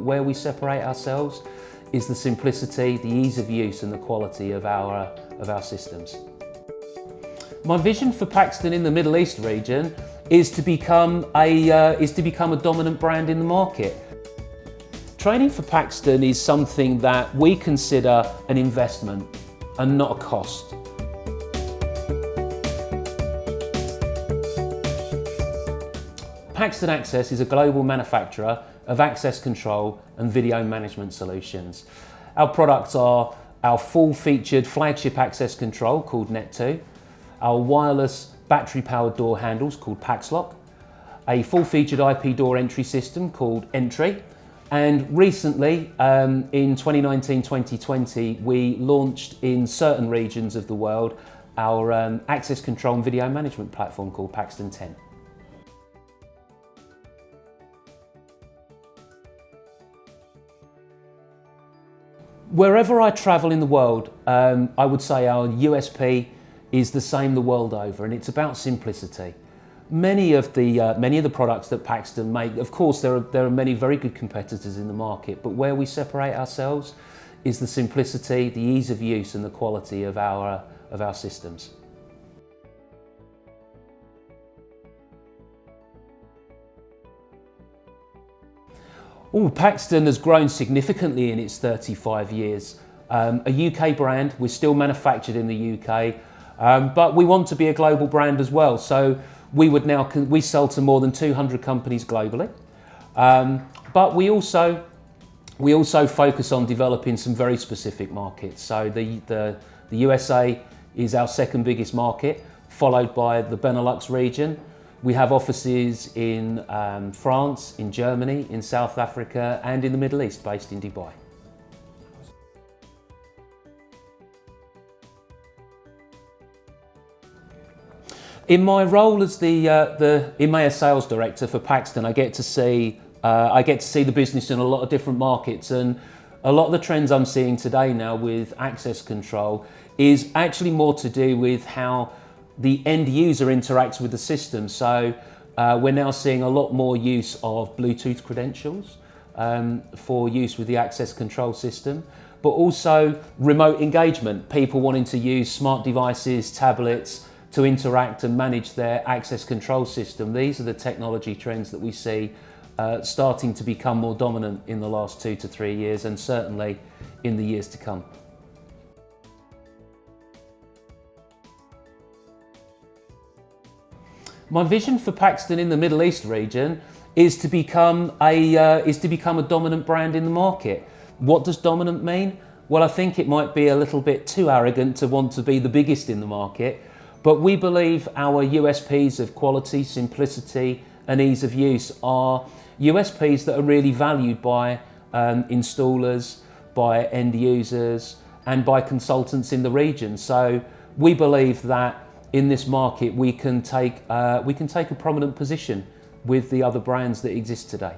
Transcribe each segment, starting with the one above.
Where we separate ourselves is the simplicity, the ease of use and the quality of our systems. My vision for Paxton in the Middle East region is to become a dominant brand in the market. Training for Paxton is something that we consider an investment and not a cost. Paxton Access is a global manufacturer of access control and video management solutions. Our products are our full-featured flagship access control called Net2, our wireless battery-powered door handles called PaxLock, a full-featured IP door entry system called Entry, and recently, in 2019-2020, we launched in certain regions of the world our access control and video management platform called Paxton 10. Wherever I travel in the world, I would say our USP is the same the world over, and it's about simplicity. Many of the products that Paxton make, of course, there are many very good competitors in the market, but where we separate ourselves is the simplicity, the ease of use, and the quality of our systems. Paxton has grown significantly in its 35 years. A UK brand, we're still manufactured in the UK, but we want to be a global brand as well. So we sell to more than 200 companies globally. But we also focus on developing some very specific markets. So the USA is our second biggest market, followed by the Benelux region. We have offices in France, in Germany, in South Africa, and in the Middle East, based in Dubai. In my role as the EMEA sales director for Paxton, I get to see the business in a lot of different markets, and a lot of the trends I'm seeing today now with access control is actually more to do with how the end user interacts with the system. So we're now seeing a lot more use of Bluetooth credentials for use with the access control system, but also remote engagement, people wanting to use smart devices, tablets, to interact and manage their access control system. These are the technology trends that we see starting to become more dominant in the last 2 to 3 years, and certainly in the years to come. My vision for Paxton in the Middle East region is to become a dominant brand in the market. What does dominant mean? Well, I think it might be a little bit too arrogant to want to be the biggest in the market, but we believe our USPs of quality, simplicity, and ease of use are USPs that are really valued by installers, by end users, and by consultants in the region. So we believe that in this market, we can take a prominent position with the other brands that exist today.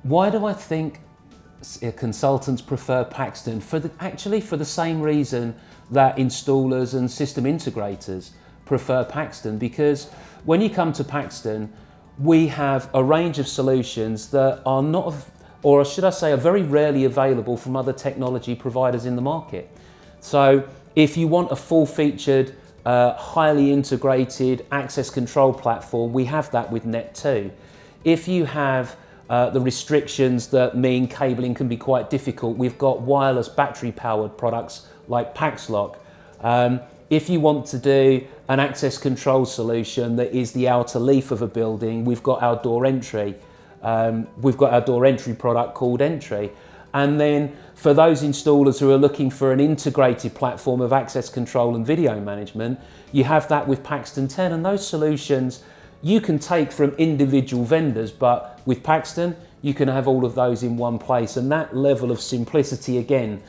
Why do I think consultants prefer Paxton? Actually for the same reason that installers and system integrators prefer Paxton, because when you come to Paxton, we have a range of solutions that are not, or should I say, are very rarely available from other technology providers in the market. So if you want a full-featured, highly integrated access control platform, we have that with Net2. If you have the restrictions that mean cabling can be quite difficult, we've got wireless battery-powered products like PaxLock. If you want to do an access control solution that is the outer leaf of a building, we've got our door entry. We've got our door entry product called Entry. And then for those installers who are looking for an integrated platform of access control and video management, you have that with Paxton 10. And those solutions you can take from individual vendors, but with Paxton, you can have all of those in one place. And that level of simplicity, again,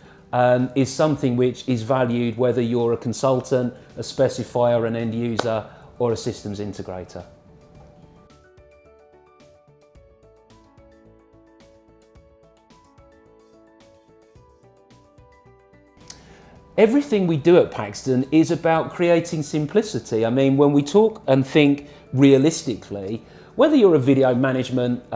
is something which is valued whether you're a consultant, a specifier, an end user, or a systems integrator. Everything we do at Paxton is about creating simplicity. I mean, when we talk and think realistically, whether you're a video management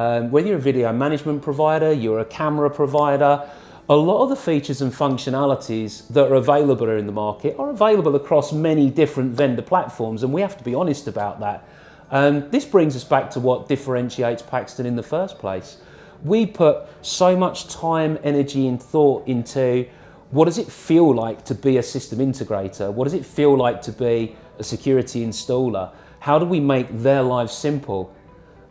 provider, you're a camera provider, a lot of the features and functionalities that are available in the market are available across many different vendor platforms, and we have to be honest about that. This brings us back to what differentiates Paxton in the first place. We put so much time, energy and thought into what does it feel like to be a system integrator? What does it feel like to be a security installer? How do we make their lives simple?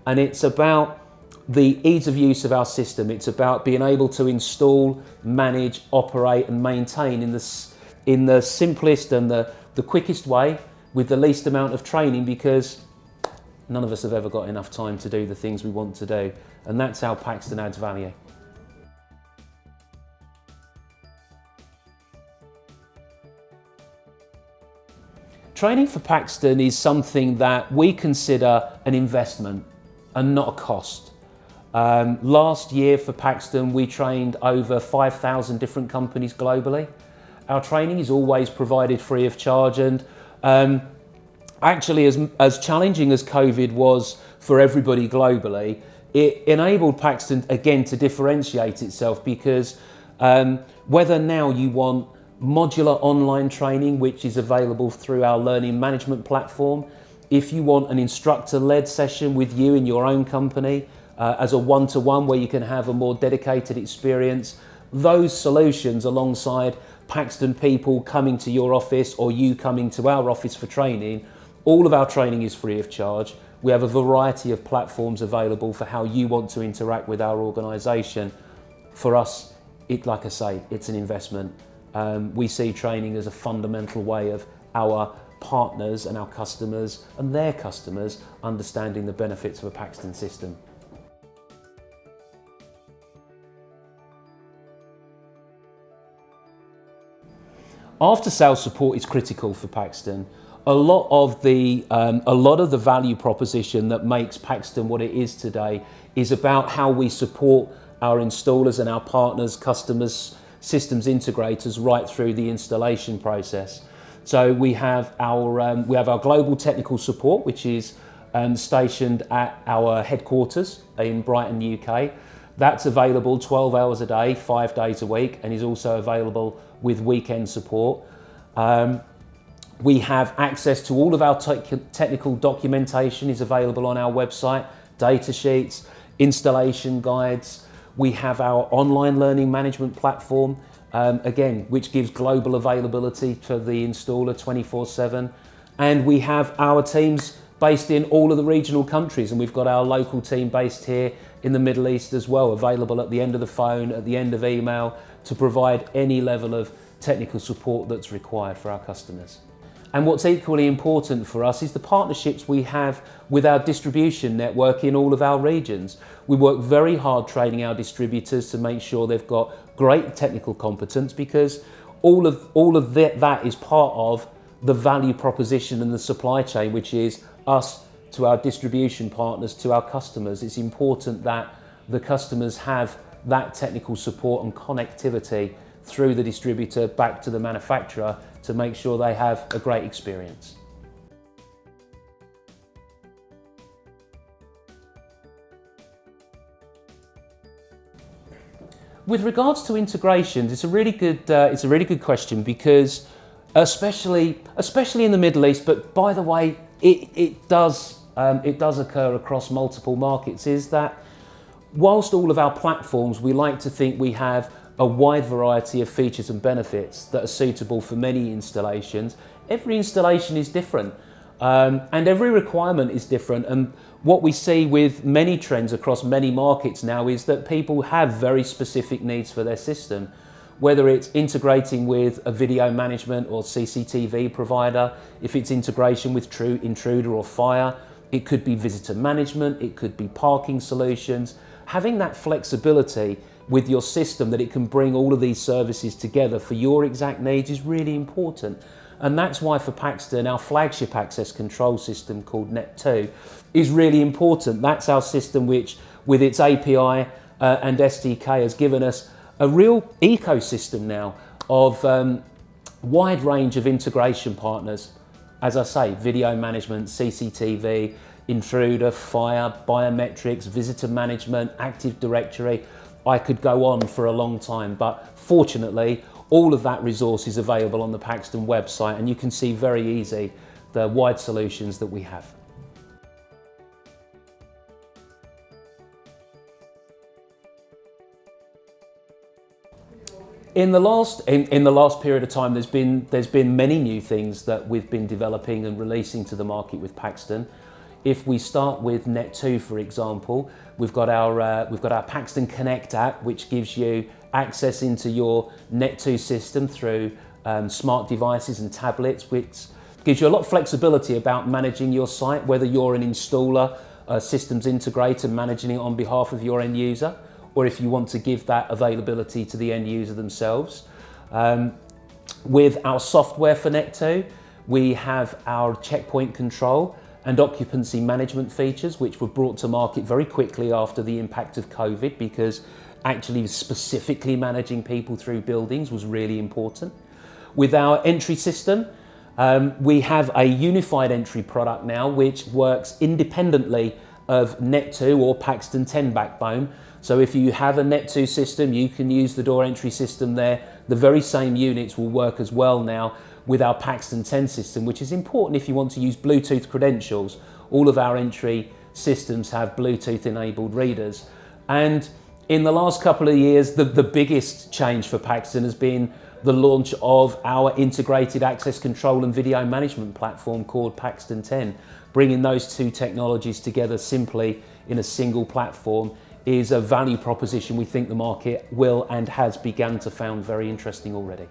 And it's about the ease of use of our system. It's about being able to install, manage, operate and maintain in the simplest and the quickest way with the least amount of training, because none of us have ever got enough time to do the things we want to do. And that's how Paxton adds value. Training for Paxton is something that we consider an investment and not a cost. Last year for Paxton, we trained over 5,000 different companies globally. Our training is always provided free of charge, and actually as challenging as COVID was for everybody globally, it enabled Paxton again to differentiate itself, because whether now you want modular online training, which is available through our learning management platform, if you want an instructor-led session with you in your own company as a one-to-one where you can have a more dedicated experience, those solutions alongside Paxton people coming to your office or you coming to our office for training, all of our training is free of charge. We have a variety of platforms available for how you want to interact with our organisation. For us, like I say, it's an investment. We see training as a fundamental way of our partners and our customers and their customers understanding the benefits of a Paxton system. After sales support is critical for Paxton. A lot of the value proposition that makes Paxton what it is today is about how we support our installers and our partners, customers, systems integrators right through the installation process. So we have our global technical support, which is stationed at our headquarters in Brighton, UK. That's available 12 hours a day, 5 days a week, and is also available with weekend support. We have access to all of our technical documentation is available on our website, data sheets, installation guides. We have our online learning management platform, again, which gives global availability for the installer 24/7. And we have our teams based in all of the regional countries, and we've got our local team based here in the Middle East as well, available at the end of the phone, at the end of email, to provide any level of technical support that's required for our customers. And what's equally important for us is the partnerships we have with our distribution network in all of our regions. We work very hard training our distributors to make sure they've got great technical competence, because all of that is part of the value proposition and the supply chain, which is us to our distribution partners, to our customers. It's important that the customers have that technical support and connectivity through the distributor back to the manufacturer to make sure they have a great experience. With regards to integrations, it's a really good question, because especially in the Middle East, but by the way, it does occur across multiple markets, is that whilst all of our platforms, we like to think we have a wide variety of features and benefits that are suitable for many installations, every installation is different, and every requirement is different. And what we see with many trends across many markets now is that people have very specific needs for their system, whether it's integrating with a video management or CCTV provider, if it's integration with True Intruder or Fire, it could be visitor management, it could be parking solutions. Having that flexibility with your system, that it can bring all of these services together for your exact needs, is really important. And that's why for Paxton, our flagship access control system called Net2 is really important. That's our system which, with its API and SDK, has given us a real ecosystem now of wide range of integration partners. As I say, video management, CCTV, intruder, fire, biometrics, visitor management, Active Directory. I could go on for a long time, but fortunately, all of that resource is available on the Paxton website, and you can see very easy the wide solutions that we have. In the last period of time, there's been many new things that we've been developing and releasing to the market with Paxton. If we start with Net2, for example, we've got our Paxton Connect app, which gives you access into your Net2 system through smart devices and tablets, which gives you a lot of flexibility about managing your site, whether you're an installer, a systems integrator managing it on behalf of your end user, or if you want to give that availability to the end user themselves. With our software for Net2, we have our checkpoint control and occupancy management features, which were brought to market very quickly after the impact of COVID, because actually specifically managing people through buildings was really important. With our entry system, we have a unified entry product now, which works independently of Net2 or Paxton 10 backbone. So if you have a Net2 system, you can use the door entry system there. The very same units will work as well now with our Paxton 10 system, which is important if you want to use Bluetooth credentials. All of our entry systems have Bluetooth enabled readers. And in the last couple of years, the biggest change for Paxton has been the launch of our integrated access control and video management platform called Paxton 10. Bringing those two technologies together simply in a single platform is a value proposition we think the market will and has begun to find very interesting already.